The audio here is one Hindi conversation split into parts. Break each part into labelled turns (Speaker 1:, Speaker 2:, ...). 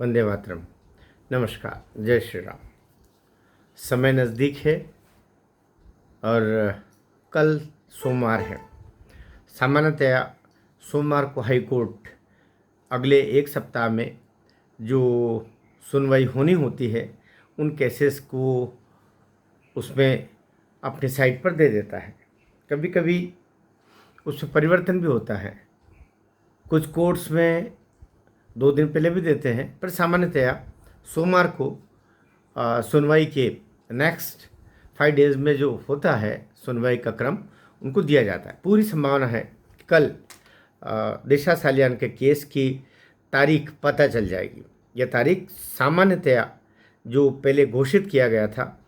Speaker 1: वंदे मातरम। नमस्कार, जय श्री राम। समय नज़दीक है और कल सोमवार है। सामान्यतया सोमवार को हाई कोर्ट अगले एक सप्ताह में जो सुनवाई होनी होती है उन केसेस को उसमें अपनी साइट पर दे देता है। कभी कभी उसमें परिवर्तन भी होता है। कुछ कोर्ट्स में 2 दिन पहले भी देते हैं, पर सामान्यतया सोमवार को सुनवाई के नेक्स्ट 5 डेज में जो होता है सुनवाई का क्रम उनको दिया जाता है। पूरी संभावना है कि कल दिशा सालियान के केस की तारीख पता चल जाएगी। यह तारीख सामान्यतया जो पहले घोषित किया गया था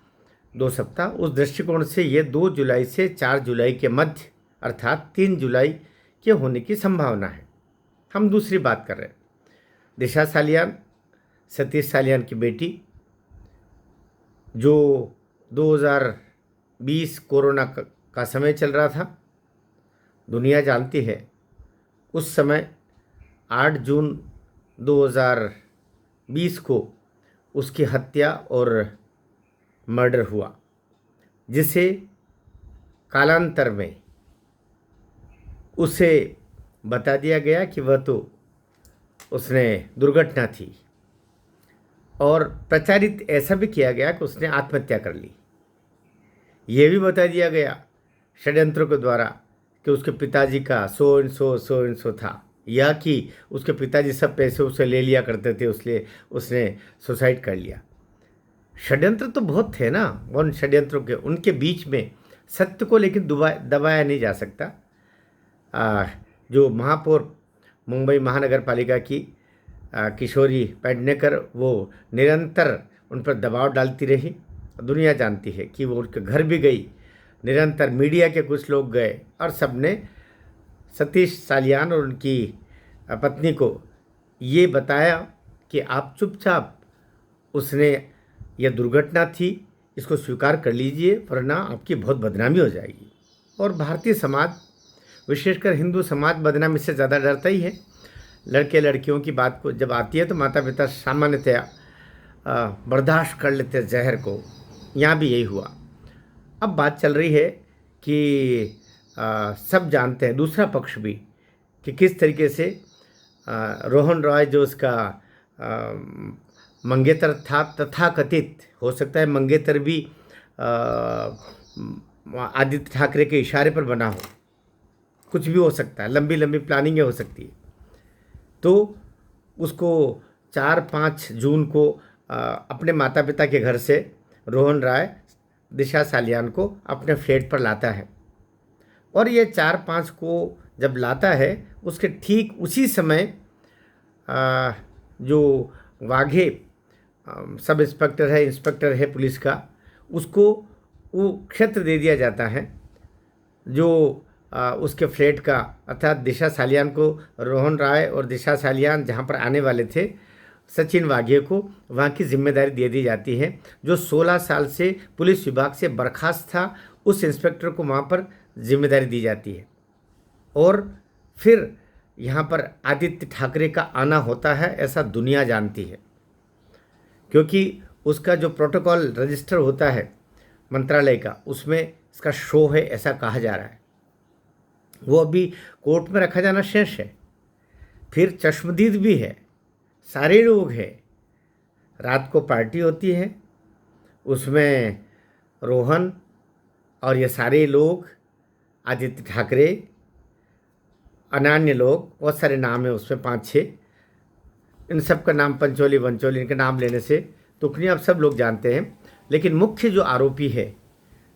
Speaker 1: 2 सप्ताह, उस दृष्टिकोण से ये 2 जुलाई से 4 जुलाई के मध्य अर्थात 3 जुलाई के होने की संभावना है। हम दूसरी बात कर रहे हैं। दिशा सालियान, सतीश सालियान की बेटी, जो 2020 कोरोना का समय चल रहा था, दुनिया जानती है। उस समय 8 जून 2020 को उसकी हत्या और मर्डर हुआ, जिसे कालांतर में उसे बता दिया गया कि वह तो उसने दुर्घटना थी, और प्रचारित ऐसा भी किया गया कि उसने आत्महत्या कर ली। ये भी बता दिया गया षड्यंत्रों के द्वारा कि उसके पिताजी का सो एंड सो था, या कि उसके पिताजी सब पैसे उसे ले लिया करते थे, इसलिए उसने सुसाइड कर लिया। षड्यंत्र तो बहुत थे ना, उन षड्यंत्रों के उनके बीच में सत्य को लेकिन दबाया नहीं जा सकता। जो महापौर मुंबई महानगर पालिका की किशोरी पेडनेकर, वो निरंतर उन पर दबाव डालती रही। दुनिया जानती है कि वो उनके घर भी गई, निरंतर मीडिया के कुछ लोग गए और सब ने सतीश सालियान और उनकी पत्नी को ये बताया कि आप चुपचाप, उसने यह दुर्घटना थी, इसको स्वीकार कर लीजिए, वरना आपकी बहुत बदनामी हो जाएगी। और भारतीय समाज, विशेषकर हिंदू समाज, बदनामी से ज़्यादा डरता ही है। लड़के लड़कियों की बात को जब आती है तो माता पिता सामान्यतया बर्दाश्त कर लेते हैं जहर को। यहाँ भी यही हुआ। अब बात चल रही है कि सब जानते हैं, दूसरा पक्ष भी, कि किस तरीके से रोहन रॉय, जो उसका मंगेतर था, तथाकथित, हो सकता है मंगेतर भी आदित्य ठाकरे के इशारे पर बना हो, कुछ भी हो सकता है, लंबी लंबी प्लानिंगें हो सकती है। तो उसको 4-5 जून को अपने माता पिता के घर से रोहन रॉय दिशा सालियान को अपने फ्लैट पर लाता है, और ये 4-5 को जब लाता है, उसके ठीक उसी समय जो वाघे सब इंस्पेक्टर है पुलिस का, उसको वो क्षेत्र दे दिया जाता है जो उसके फ्लैट का, अर्थात दिशा सालियान को, रोहन रॉय और दिशा सालियान जहाँ पर आने वाले थे, सचिन वाघे को वहाँ की जिम्मेदारी दे दी जाती है। जो 16 साल से पुलिस विभाग से बर्खास्त था, उस इंस्पेक्टर को वहाँ पर जिम्मेदारी दी जाती है। और फिर यहाँ पर आदित्य ठाकरे का आना होता है, ऐसा दुनिया जानती है, क्योंकि उसका जो प्रोटोकॉल रजिस्टर होता है मंत्रालय का, उसमें इसका शो है, ऐसा कहा जा रहा है। वो अभी कोर्ट में रखा जाना शेष है। फिर चश्मदीद भी है, सारे लोग हैं। रात को पार्टी होती है, उसमें रोहन और ये सारे लोग, आदित्य ठाकरे, अन्य लोग, बहुत सारे नाम है उसमें, 5-6, इन सब का नाम, पंचोली वंचोली, इनके नाम लेने से तुकनी अब सब लोग जानते हैं। लेकिन मुख्य जो आरोपी है,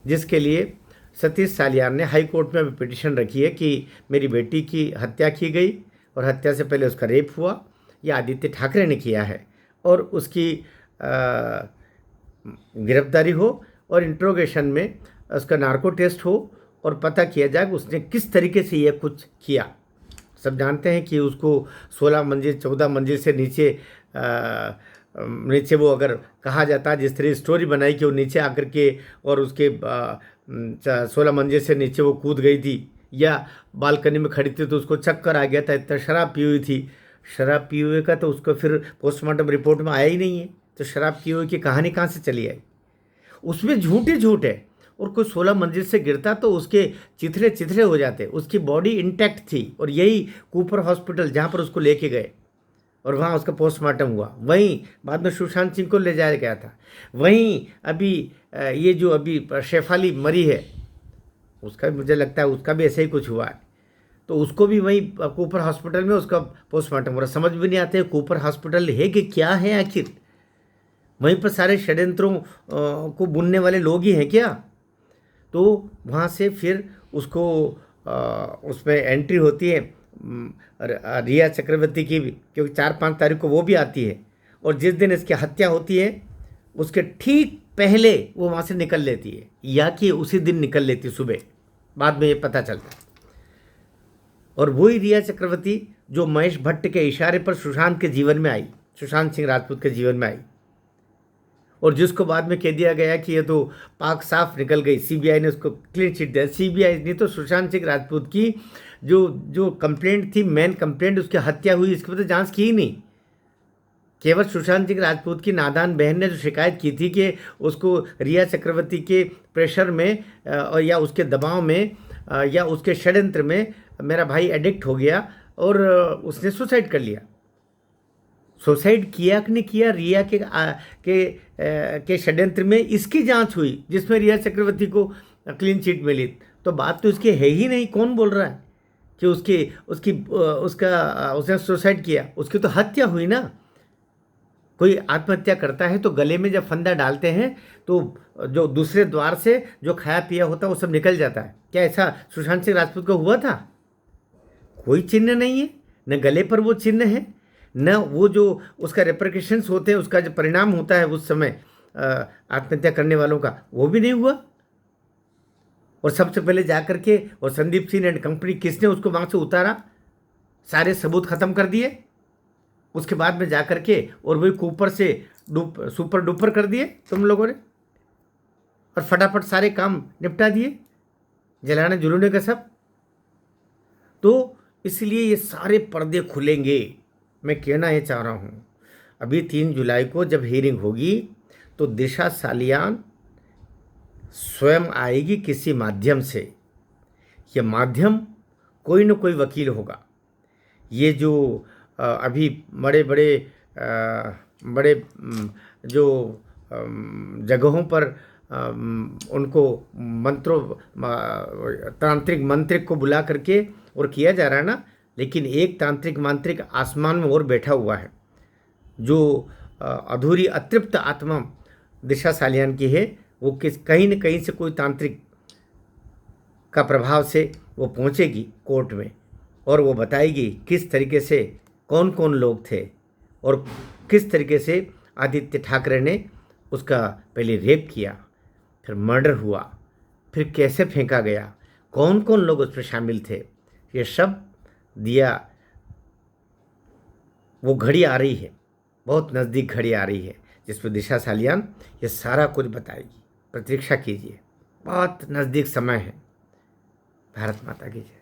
Speaker 1: जिसके लिए सतीश सालियान ने हाई कोर्ट में पिटीशन रखी है कि मेरी बेटी की हत्या की गई और हत्या से पहले उसका रेप हुआ, यह आदित्य ठाकरे ने किया है, और उसकी गिरफ्तारी हो और इंट्रोगेशन में उसका नार्को टेस्ट हो और पता किया जाए कि उसने किस तरीके से यह कुछ किया। सब जानते हैं कि उसको 16 मंजिल 14 मंजिल से नीचे वो अगर कहा जाता है, जिस तरह स्टोरी बनाई कि वो नीचे आकर के और उसके 16 मंजिल से नीचे वो कूद गई थी, या बालकनी में खड़ी थी तो उसको चक्कर आ गया था, इतना शराब पी हुई थी, शराब पिए हुए का तो उसको फिर पोस्टमार्टम रिपोर्ट में आया ही नहीं है, तो शराब पिए हुए की कहानी कहाँ से चली आई? उसमें झूठ ही झूठ है। और कोई 16 मंजिल से गिरता तो उसके चिथड़े चिथड़े हो जाते, उसकी बॉडी इंटैक्ट थी। और यही कूपर हॉस्पिटल जहाँ पर उसको लेके गए और वहाँ उसका पोस्टमार्टम हुआ, वहीं बाद में सुशांत सिंह को ले जाया गया था। वहीं अभी ये जो अभी शेफाली मरी है, उसका मुझे लगता है उसका भी ऐसा ही कुछ हुआ है, तो उसको भी वहीं कूपर हॉस्पिटल में उसका पोस्टमार्टम हो रहा। समझ भी नहीं आते कूपर हॉस्पिटल है कि क्या है आखिर? वहीं पर सारे षड्यंत्रों को बुनने वाले लोग ही हैं क्या? तो वहाँ से फिर उसको उसमें एंट्री होती है रिया चक्रवर्ती की भी, क्योंकि 4-5 तारीख को वो भी आती है। और जिस दिन इसकी हत्या होती है उसके ठीक पहले वो वहाँ से निकल लेती है, या कि उसी दिन निकल लेती सुबह, बाद में ये पता चलता है। और वही रिया चक्रवर्ती जो महेश भट्ट के इशारे पर सुशांत के जीवन में आई, सुशांत सिंह राजपूत के जीवन में आई, और जिसको बाद में कह दिया गया कि ये तो पाक साफ निकल गई, सीबीआई ने उसको क्लीन चिट दिया। सीबीआई ने तो सुशांत सिंह राजपूत की जो कंप्लेंट थी, मेन कंप्लेंट उसकी हत्या हुई, इसके बाद तो जांच की ही नहीं। केवल सुशांत सिंह राजपूत की नादान बहन ने जो शिकायत की थी कि उसको रिया चक्रवर्ती के प्रेशर में और या उसके दबाव में या उसके षड्यंत्र में मेरा भाई एडिक्ट हो गया और उसने सुसाइड कर लिया। सुसाइड किया कि नहीं किया, रिया के षड्यंत्र में इसकी जांच हुई, जिसमें रिया चक्रवर्ती को क्लीन चिट मिली। तो बात तो इसकी है ही नहीं। कौन बोल रहा है कि उसने सुसाइड किया? उसकी तो हत्या हुई ना। कोई आत्महत्या करता है तो गले में जब फंदा डालते हैं तो जो दूसरे द्वार से जो खाया पिया होता है वो सब निकल जाता है। क्या ऐसा सुशांत सिंह राजपूत को हुआ था? कोई चिन्ह नहीं है, न गले पर वो चिन्ह है, न वो जो उसका रेपरकशंस होते हैं, उसका जो परिणाम होता है उस समय आत्महत्या करने वालों का, वो भी नहीं हुआ। और सबसे पहले जाकर के और संदीप सिंह एंड कंपनी किसने उसको वहाँ से उतारा? सारे सबूत खत्म कर दिए। उसके बाद में जाकर के और वही कूपर से सुपर डुपर कर दिए तुम लोगों ने, और फटाफट सारे काम निपटा दिए, जलाने जुलूने का सब। तो इसलिए ये सारे पर्दे खुलेंगे। मैं कहना ये चाह रहा हूँ, अभी 3 जुलाई को जब हियरिंग होगी तो दिशा सालियान स्वयं आएगी किसी माध्यम से। ये माध्यम कोई न कोई वकील होगा। ये जो अभी बड़े बड़े जो जगहों पर उनको तांत्रिक मंत्रिक को बुला करके और किया जा रहा है ना, लेकिन एक तांत्रिक मांत्रिक आसमान में और बैठा हुआ है, जो अधूरी अतृप्त आत्मा दिशा सालियान की है। वो कहीं न कहीं से कोई तांत्रिक का प्रभाव से वो पहुंचेगी कोर्ट में, और वो बताएगी किस तरीके से कौन कौन लोग थे और किस तरीके से आदित्य ठाकरे ने उसका पहले रेप किया, फिर मर्डर हुआ, फिर कैसे फेंका गया, कौन कौन लोग उसमें शामिल थे। ये सब दिया। वो घड़ी आ रही है, बहुत नज़दीक घड़ी आ रही है, जिसमें दिशा सालियान ये सारा कुछ बताएगी। प्रतीक्षा कीजिए, बहुत नज़दीक समय है। भारत माता की जय।